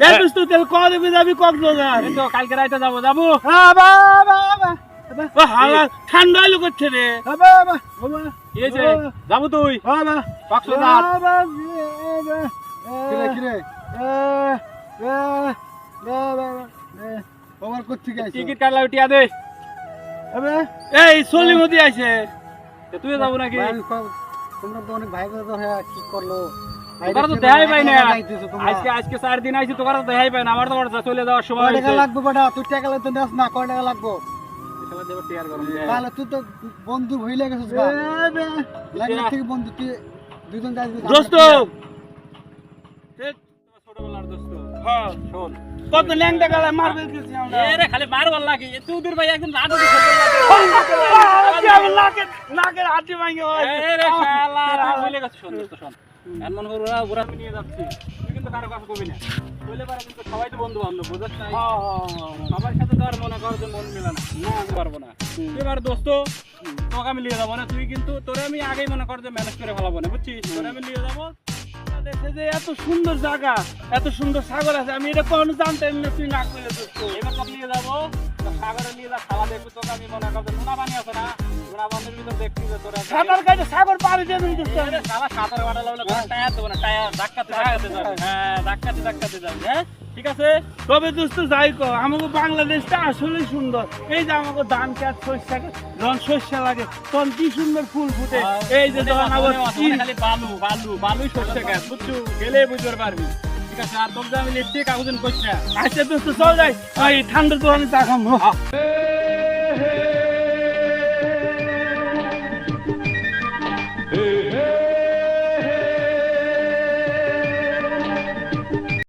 এই দোস্ত তেল কবে যাবি কক্সবাজার? এই তো কালকে রাতে যাবো। হ্যাঁ বাবা ও হালা ঠান্ডা এলো করছে রে। বাবা কি হয়েছে? যাবো তুই বাবা কক্সবাজার। কিরে ওভার করতে গেছে টিকিট কাটলা টিয়া দে। এই সলিমতি আইছে। তুই যাবো নাকি? তোমরা তো অনেক ভাই ব্রাদার হয়ে কি করলো? তোরা তো দেখাই পাই না। আজকে 4 দিন আইছি, তোরা তো দেখাই পাই না। আমার তো চলে যাওয়ার সময় কয় টাকা লাগবে বেটা? তুই টাকা লাগতো নাস না, কয় টাকা লাগবে? তাহলে তুই তো বন্ধু হইলে গেছিস গা। লাগলে থেকে বন্ধু তুই দুজন যাইবি। দোস্ত ছোটবেলার দোস্ত। হ্যাঁ শোন, কত ল্যাংটা গালা মারবে দিছি আমরা। এরে খালি মারবার লাগে। তুই দূর ভাই একদম রাত উঠে নাকের হাতি ভাঙে এরে শালা তুই বলে গেছিস। শোন দোস্ত, শোন। এমন করে ওরা নিয়ে যাচ্ছি, তুই কিন্তু কারো কাছে কবি না। বলে পারে কিন্তু সবাই তো বন্ধু বান্ধব, বুঝছ না? সবার সাথে তো আর মনে কর যে মন মেলে না, আমি পারবো না। এবার দোস্ত তোকে আমি নিয়ে যাবো না, তুই কিন্তু তোরে আমি আগেই মনে কর যে ম্যানেজ করে ফেলাবো না, বুঝছিস? তোরে আমি নিয়ে যাবো। দেখে যে এত সুন্দর জায়গা, এত সুন্দর সাগর আছে, আমি এটা কখনো জানতাম না। তুই না করলে দোস্ত এবার তোকে নিয়ে যাবো, সাগরে নিয়ে যা খাওয়া দেখবি। তোকে আমি মনে কর যে নোনা পানি আছে না, নোনা পানির ভিতর দেখবি যে তোরা সাঁতার কাটে সাগর পাড়ি দিয়ে দিবি দোস্ত। সারা সাঁতার কাটা লাগলে টায়ার দেবো না, টায়ার ধাক্কাতে যাবে। হ্যাঁ ধাক্কাতে যাবে। হ্যাঁ ঠিক আছে। তবে দোস্ত যাই কর, আমাকে বাংলাদেশটা আসলে সুন্দর। এই যে আমাকে ধান খেত শস্য যখন শস্য লাগে তখন কি সুন্দর ফুল ফুটে। এই যে যখন আবার খালি বালুই শস্য গাছ, বুঝছো? গেলে বুঝতে পারবি। ঠিক আছে, আর তোর আমি লিখছি কাগজ করছি না। আচ্ছা দোস্ত চল যাই, ঠান্ডা তো আমি চা খাবো।